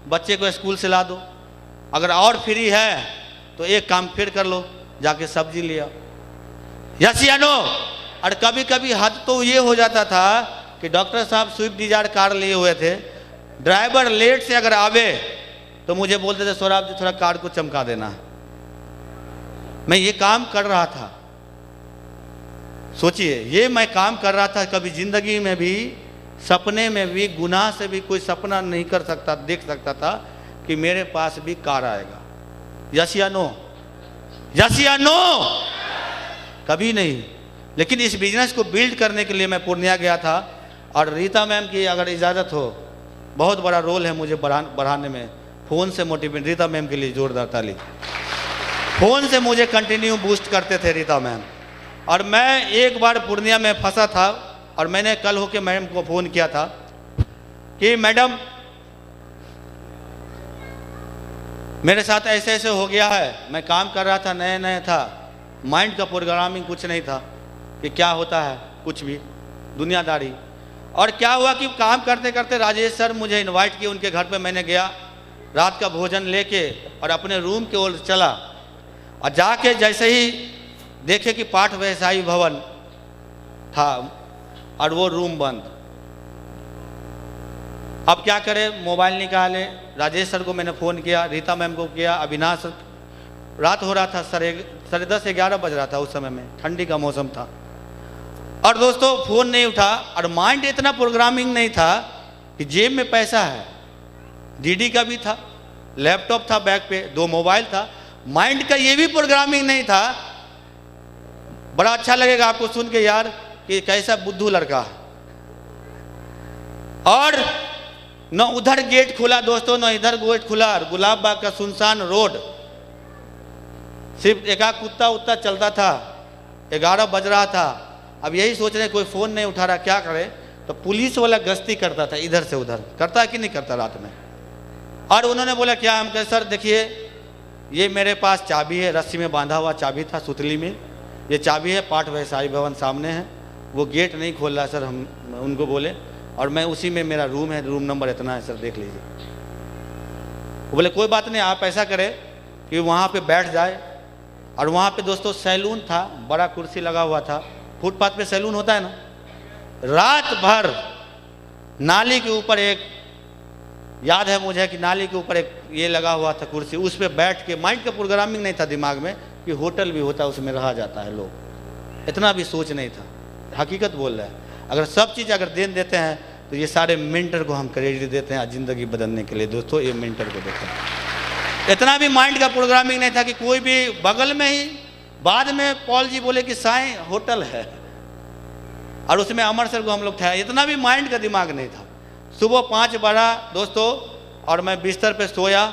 बच्चे को स्कूल से ला दो। अगर और फ्री है तो एक काम फिर कर लो, जाके सब्जी ले आओ, यस या नो। और कभी कभी हद तो ये हो जाता था कि डॉक्टर साहब स्विफ्ट डिजायर कार लिए हुए थे, ड्राइवर लेट से अगर आवे तो मुझे बोलते थे सौरभ जी थोड़ा कार को चमका देना। मैं ये काम कर रहा था, सोचिए ये मैं काम कर रहा था। कभी जिंदगी में भी, सपने में भी, गुनाह से भी कोई सपना नहीं कर सकता, देख सकता था कि मेरे पास भी कार आएगा, यस या नो, यस या नो, कभी नहीं। लेकिन इस बिजनेस को बिल्ड करने के लिए मैं पूर्णिया गया था, और रीता मैम की अगर इजाज़त हो, बहुत बड़ा रोल है मुझे बढ़ाने में। फ़ोन से मोटिवेट, रीता मैम के लिए जोरदार ताली। फ़ोन से मुझे कंटिन्यू बूस्ट करते थे रीता मैम। और मैं एक बार पूर्णिया में फंसा था, और मैंने कल होके मैम को फ़ोन किया था कि मैडम मेरे साथ ऐसे ऐसे हो गया है। मैं काम कर रहा था, नया नया था, माइंड का प्रोग्रामिंग कुछ नहीं था कि क्या होता है, कुछ भी दुनियादारी। और क्या हुआ कि काम करते करते राजेश सर मुझे इनवाइट किए उनके घर पे। मैंने गया, रात का भोजन लेके और अपने रूम की ओर चला, और जाके जैसे ही देखे कि पाठ व्यवसायी भवन था और वो रूम बंद। अब क्या करें, मोबाइल निकाले, राजेश सर को मैंने फ़ोन किया, रीता मैम को किया, अविनाश। रात हो रहा था, 10:30-11 बज रहा था उस समय में, ठंडी का मौसम था। और दोस्तों फ़ोन नहीं उठा, और माइंड इतना प्रोग्रामिंग नहीं था कि जेब में पैसा है। डीडी का भी था, लैपटॉप था बैग पे, 2 मोबाइल था, माइंड का ये भी प्रोग्रामिंग नहीं था। बड़ा अच्छा लगेगा आपको सुन के यार कि कैसा बुद्धू लड़का है। और न उधर गेट खुला दोस्तों, न इधर गेट खुला। गुलाब बाग का सुनसान रोड, सिर्फ एक कुत्ता उत्ता चलता था। 11 बज रहा था। अब यही सोच रहे कोई फ़ोन नहीं उठा रहा, क्या करे? तो पुलिस वाला गश्ती करता था, इधर से उधर करता है कि नहीं करता रात में। और उन्होंने बोला क्या? हम कहे सर देखिए ये मेरे पास चाबी है, रस्सी में बांधा हुआ चाबी था सुतली में, ये चाबी है, पाठ व्यवसायी भवन सामने है, वो गेट नहीं खोल रहा सर। हम उनको बोले, और मैं उसी में मेरा रूम है, रूम नंबर इतना है सर, देख लीजिए। वो बोले कोई बात नहीं, आप ऐसा करें कि वहाँ पे बैठ जाए। और वहाँ पे दोस्तों सैलून था, बड़ा कुर्सी लगा हुआ था, फुटपाथ पे सैलून होता है ना। रात भर नाली के ऊपर एक, याद है मुझे कि नाली के ऊपर एक ये लगा हुआ था कुर्सी, उस पर बैठ के, माइंड का प्रोग्रामिंग नहीं था दिमाग में कि होटल भी होता है, उसमें रहा जाता है लोग, इतना भी सोच नहीं था। हकीकत बोल रहा है। अगर सब चीज़ अगर देते हैं तो ये सारे मेंटर को हम क्रेडिट देते हैं ज़िंदगी बदलने के लिए। दोस्तों ये मेंटर को देते हैं। इतना भी माइंड का प्रोग्रामिंग नहीं था कि कोई भी बगल में ही, बाद में पॉल जी बोले कि साईं होटल है, और उसमें अमर सर को हम लोग थे। इतना भी माइंड का दिमाग नहीं था। सुबह 5 बजा दोस्तों, और मैं बिस्तर पे सोया,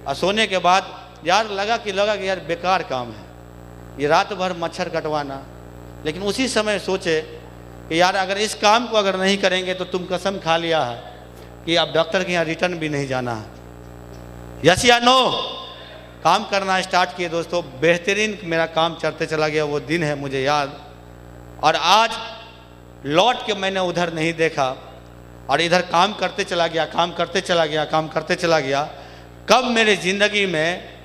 और सोने के बाद यार लगा कि यार बेकार काम है ये, रात भर मच्छर कटवाना। लेकिन उसी समय सोचे कि यार अगर इस काम को अगर नहीं करेंगे तो तुम कसम खा लिया है कि अब डॉक्टर के यहाँ रिटर्न भी नहीं जाना है, यस या नो। काम करना स्टार्ट किए दोस्तों, बेहतरीन मेरा काम चलते चला गया। वो दिन है मुझे याद। और आज लौट के मैंने उधर नहीं देखा, और इधर काम करते चला गया, काम करते चला गया, काम करते चला गया। कब मेरे ज़िंदगी में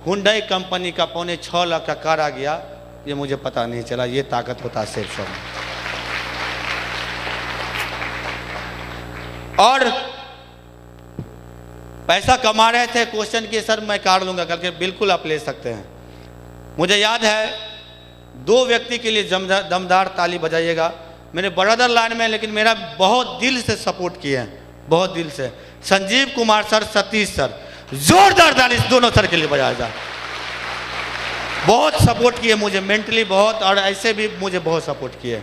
हुंडई कंपनी का 6.25 लाख का कार आ गया, ये मुझे पता नहीं चला। ये ताकत होता है सिर्फ सब। और पैसा कमा रहे थे, क्वेश्चन किए सर मैं कार लूँगा करके, बिल्कुल आप ले सकते हैं। मुझे याद है 2 व्यक्ति के लिए दमदार ताली बजाइएगा। मेरे ब्रदर लाइन में, लेकिन मेरा बहुत दिल से सपोर्ट किए हैं, बहुत दिल से। संजीव कुमार सर, सतीश सर, जोरदार ताली इस दोनों सर के लिए बजाया जाए। बहुत सपोर्ट किए मुझे मेंटली बहुत, और ऐसे भी मुझे बहुत सपोर्ट किए।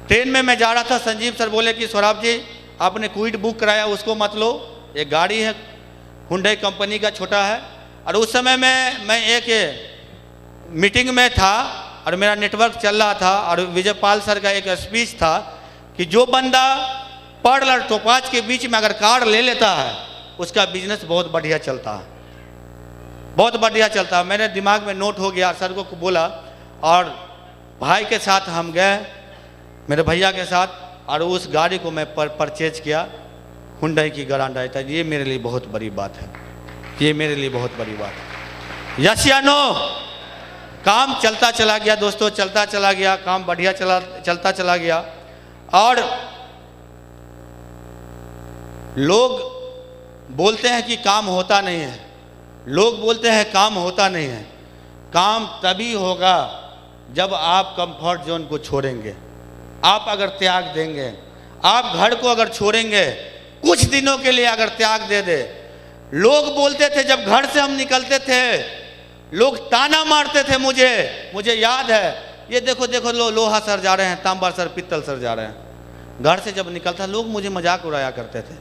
ट्रेन में मैं जा रहा था, संजीव सर बोले कि सौरभ जी आपने क्विड बुक कराया उसको मत लो, एक गाड़ी है हुंडई कंपनी का, छोटा है। और उस समय में मैं एक मीटिंग में था और मेरा नेटवर्क चल रहा था, और विजयपाल सर का एक स्पीच था कि जो बंदा पर्ल और टोपाज के बीच में अगर कार ले लेता है उसका बिजनेस बहुत बढ़िया चलता है, बहुत बढ़िया चलता है। मेरे दिमाग में नोट हो गया, सर को बोला, और भाई के साथ हम गए, मेरे भैया के साथ, और उस गाड़ी को मैं परचेज किया, हुंडई की ग्रैंड आई था। ये मेरे लिए बहुत बड़ी बात है, ये मेरे लिए बहुत बड़ी बात है। यस या नो? काम चलता चला गया दोस्तों, चलता चला गया, काम बढ़िया चलता चला गया। और लोग बोलते हैं कि काम होता नहीं है, लोग बोलते हैं काम होता नहीं है। काम तभी होगा जब आप कंफर्ट जोन को छोड़ेंगे, आप अगर त्याग देंगे, आप घर को अगर छोड़ेंगे, कुछ दिनों के लिए अगर त्याग दे दे। लोग बोलते थे जब घर से हम निकलते थे, लोग ताना मारते थे, मुझे याद है, ये देखो देखो लोहा सर जा रहे हैं, तांबा सर, पित्तल सर जा रहे हैं। घर से जब निकलता लोग मुझे मजाक उड़ाया करते थे,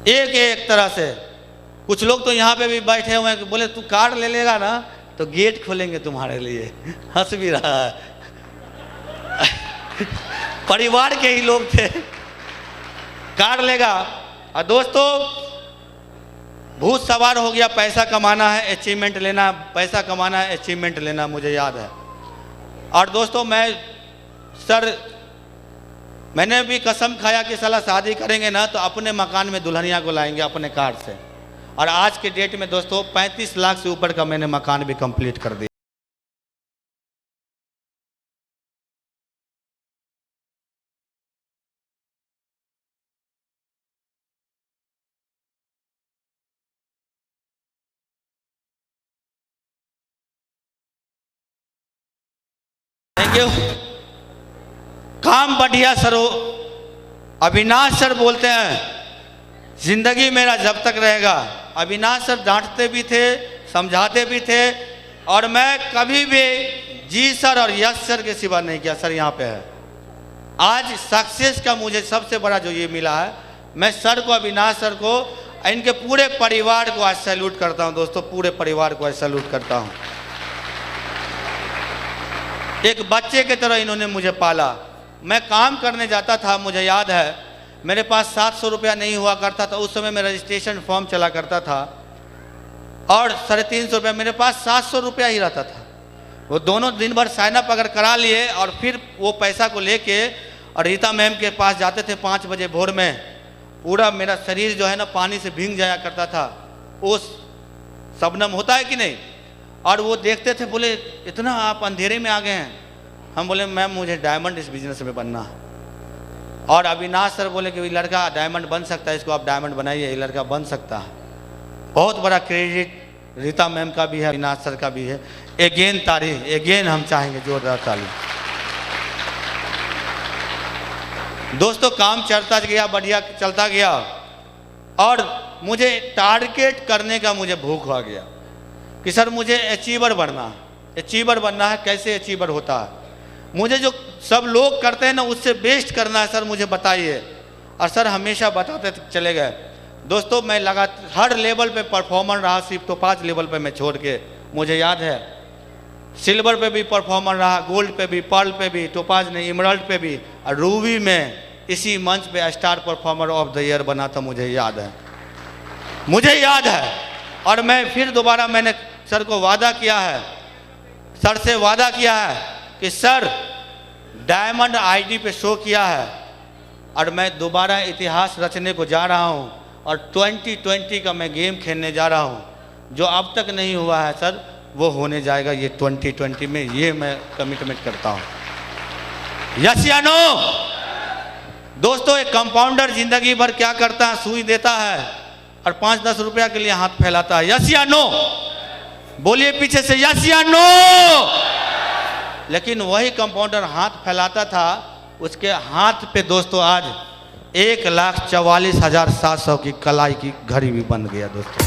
एक तरह से। कुछ लोग तो यहाँ पे भी बैठे हुए हैं, बोले तू कार ले लेगा ना तो गेट खोलेंगे तुम्हारे लिए। हंस भी रहा है। परिवार के ही लोग थे, कार लेगा। और दोस्तों भूत सवार हो गया, पैसा कमाना है, अचीवमेंट लेना, पैसा कमाना है, अचीवमेंट लेना, मुझे याद है। और दोस्तों मैंने भी कसम खाया कि साला शादी करेंगे ना तो अपने मकान में दुल्हनिया को लाएंगे अपने कार से। और आज के डेट में दोस्तों 35 लाख से ऊपर का मैंने मकान भी कंप्लीट कर दिया। Thank you. काम बढ़िया सर हो। अविनाश सर बोलते हैं जिंदगी मेरा जब तक रहेगा। अविनाश सर डांटते भी थे, समझाते भी थे, और मैं कभी भी जी सर और यस सर के सिवा नहीं किया। सर यहाँ पे है। आज सक्सेस का मुझे सबसे बड़ा जो ये मिला है, मैं सर को, अविनाश सर को, इनके पूरे परिवार को आज सैल्यूट करता हूँ दोस्तों, पूरे परिवार को आज सैल्यूट करता हूँ। एक बच्चे की तरह इन्होंने मुझे पाला। मैं काम करने जाता था, मुझे याद है, मेरे पास 700 रुपया नहीं हुआ करता था। उस समय मैं रजिस्ट्रेशन फॉर्म चला करता था, और 350 रुपया, मेरे पास 700 रुपया ही रहता था। वो दोनों दिन भर साइन अप अगर करा लिए, और फिर वो पैसा को लेके और रीता मैम के पास जाते थे 5 बजे भोर में। पूरा मेरा शरीर जो है ना पानी से भीग जाया करता था। वो शबनम होता है कि नहीं। और वो देखते थे, बोले इतना आप अंधेरे में आ गए हैं। हम बोले मैम मुझे डायमंड इस बिजनेस में बनना है। और अविनाश सर बोले कि ये लड़का डायमंड बन सकता है, इसको आप डायमंड बनाइए, ये लड़का बन सकता है। बहुत बड़ा क्रेडिट रीता मैम का भी है, अविनाश सर का भी है। एगेन तारीफ, एगेन हम चाहेंगे जोरदार ताली। दोस्तों काम चलता गया, बढ़िया चलता गया, और मुझे टारगेट करने का मुझे भूख आ गया कि सर मुझे अचीवर बनना है। अचीवर बनना है, कैसे अचीवर होता है, मुझे जो सब लोग करते हैं ना उससे बेस्ट करना है सर, मुझे बताइए। और सर हमेशा बताते चले गए। दोस्तों मैं लगातार हर लेवल पे परफॉर्मर रहा, सिर्फ तो 5 लेवल पे मैं छोड़ के, मुझे याद है सिल्वर पे भी परफॉर्मर रहा, गोल्ड पे भी, पर्ल पे भी, टोपाज ने इमरल्ड पे भी, और रूबी में इसी मंच पे star performer of the year बना था, मुझे याद है, मुझे याद है। और मैं फिर दोबारा मैंने सर को वादा किया है, सर से वादा किया है कि सर डायमंड आईडी पे शो किया है, और मैं दोबारा इतिहास रचने को जा रहा हूं, और 2020 का मैं गेम खेलने जा रहा हूं। जो अब तक नहीं हुआ है सर वो होने जाएगा ये 2020 में, ये मैं कमिटमेंट करता हूं। यस या नो? दोस्तों एक कंपाउंडर जिंदगी भर क्या करता है, सुई देता है और 5-10 रुपया के लिए हाथ फैलाता है। यस या नो? बोलिए पीछे से यस या नो। लेकिन वही कंपाउंडर हाथ फैलाता था, उसके हाथ पे दोस्तों आज 1,44,700 की कलाई की घड़ी भी बन गया दोस्तों।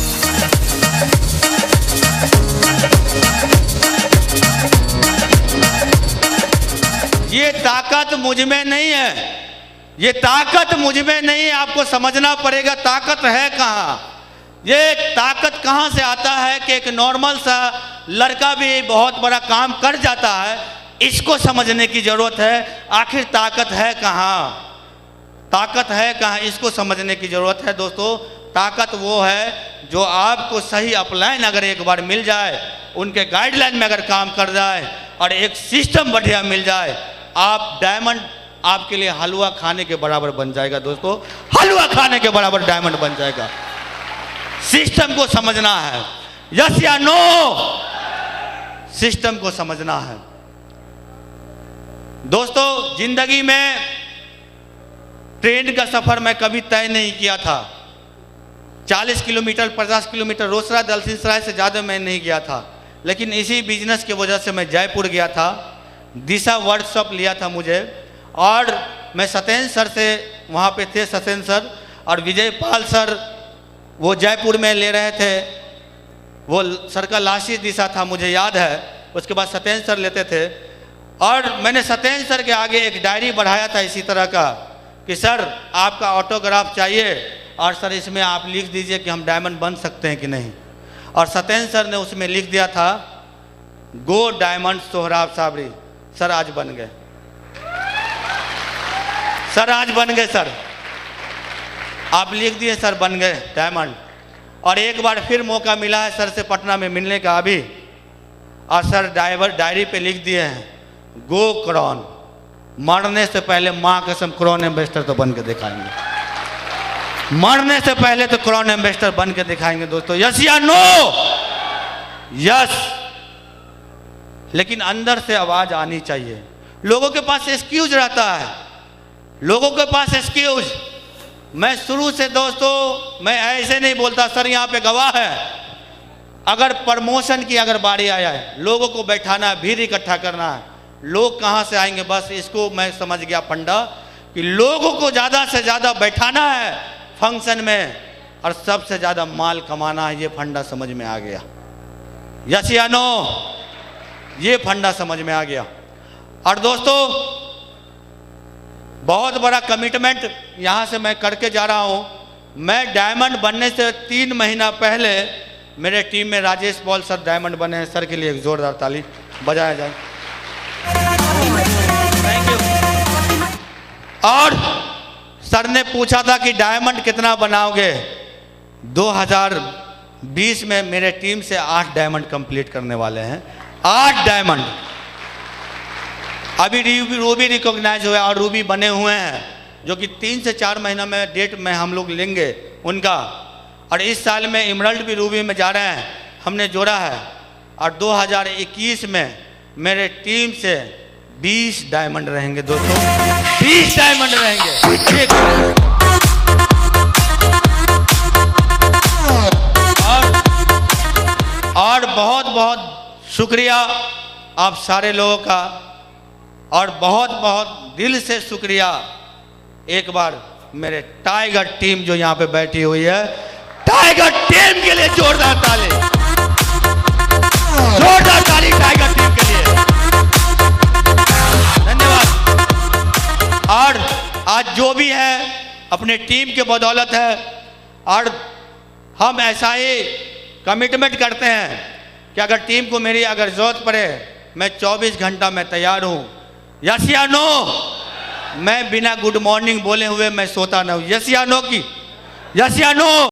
ये ताकत मुझ में नहीं है, ये ताकत मुझ में नहीं है। आपको समझना पड़ेगा ताकत है कहाँ। ये ताकत कहाँ से आता है कि एक नॉर्मल सा लड़का भी बहुत बड़ा काम कर जाता है। इसको समझने की जरूरत है, आखिर ताकत है कहाँ, ताकत है कहाँ, इसको समझने की जरूरत है दोस्तों। ताकत वो है जो आपको सही अपलाइन अगर एक बार मिल जाए, उनके गाइडलाइन में अगर काम कर जाए और एक सिस्टम बढ़िया मिल जाए, आप डायमंड आपके लिए हलवा खाने के बराबर बन जाएगा दोस्तों। हलवा खाने के बराबर डायमंड बन जाएगा। सिस्टम को समझना है, यस या नो, सिस्टम को समझना है दोस्तों। जिंदगी में ट्रेन का सफर मैं कभी तय नहीं किया था। 40 किलोमीटर 50 किलोमीटर रोसड़ा दलसिंहसराय से ज़्यादा मैं नहीं गया था, लेकिन इसी बिजनेस की वजह से मैं जयपुर गया था। दिशा वर्कशॉप लिया था मुझे, और मैं सत्येंद्र सर से वहाँ पे थे, सत्येंद्र सर और विजय पाल सर वो जयपुर में ले रहे थे। वो सर का लाशी दिशा था मुझे याद है, उसके बाद सत्येंद्र सर लेते थे। और मैंने सत्येंद्र सर के आगे एक डायरी बढ़ाया था इसी तरह का कि सर आपका ऑटोग्राफ चाहिए और सर इसमें आप लिख दीजिए कि हम डायमंड बन सकते हैं कि नहीं। और सत्येंद्र सर ने उसमें लिख दिया था go diamond Sohrab Sabri. Sir आज बन गए, सर आज बन गए, सर आप लिख दिए, सर बन गए डायमंड। और एक बार फिर मौका मिला है सर से पटना में मिलने का अभी, और सर डायरी पे लिख दिए हैं गो क्रॉन, मरने से पहले माँ कसम क्रॉन एम्बेसडर तो बन के दिखाएंगे, मरने से पहले तो क्रॉन एम्बेसडर बन के दिखाएंगे दोस्तों। यस या नो, यस। लेकिन अंदर से आवाज आनी चाहिए। लोगों के पास एक्सक्यूज रहता है, लोगों के पास एक्सक्यूज। मैं शुरू से दोस्तों मैं ऐसे नहीं बोलता, सर यहाँ पे गवाह है। अगर प्रमोशन की अगर बारी आया है, लोगों को बैठाना है, भीड़ इकट्ठा करना है, लोग कहाँ से आएंगे, बस इसको मैं समझ गया फंडा कि लोगों को ज़्यादा से ज़्यादा बैठाना है फंक्शन में और सबसे ज़्यादा माल कमाना है। ये फंडा समझ में आ गया, यस या नो, ये फंडा समझ में आ गया। और दोस्तों बहुत बड़ा कमिटमेंट यहाँ से मैं करके जा रहा हूँ। मैं डायमंड बनने से 3 महीना पहले मेरे टीम में राजेश पॉल सर डायमंड बने हैं। सर के लिए एक जोरदार ताली बजाया जाए। Thank you. और सर ने पूछा था कि डायमंड कितना बनाओगे। 2020 में मेरे टीम से 8 डायमंड कंप्लीट करने वाले हैं, 8 डायमंड। अभी रूबी रिकॉग्नाइज हुआ और रूबी बने हुए हैं, जो कि 3 से 4 महीना में डेट में हम लोग लेंगे उनका। और इस साल में इमरल्ड भी रूबी में जा रहे हैं, हमने जोड़ा है। और 2021 में मेरे टीम से 20 डायमंड रहेंगे दोस्तों, 20 डायमंड रहेंगे। और बहुत बहुत शुक्रिया आप सारे लोगों का, और बहुत बहुत दिल से शुक्रिया एक बार मेरे टाइगर टीम जो यहाँ पे बैठी हुई है, टाइगर टीम के लिए जोरदार ताली, जोरदार ताली टाइगर टीम के लिए। धन्यवाद। और आज जो भी है अपने टीम के बदौलत है, और हम ऐसा ही कमिटमेंट करते हैं कि अगर टीम को मेरी अगर जरूरत पड़े, मैं 24 घंटा में तैयार हूँ। यस या नो, मैं बिना गुड मॉर्निंग बोले हुए मैं सोता ना हूँ। यस या नो की, यस या नो।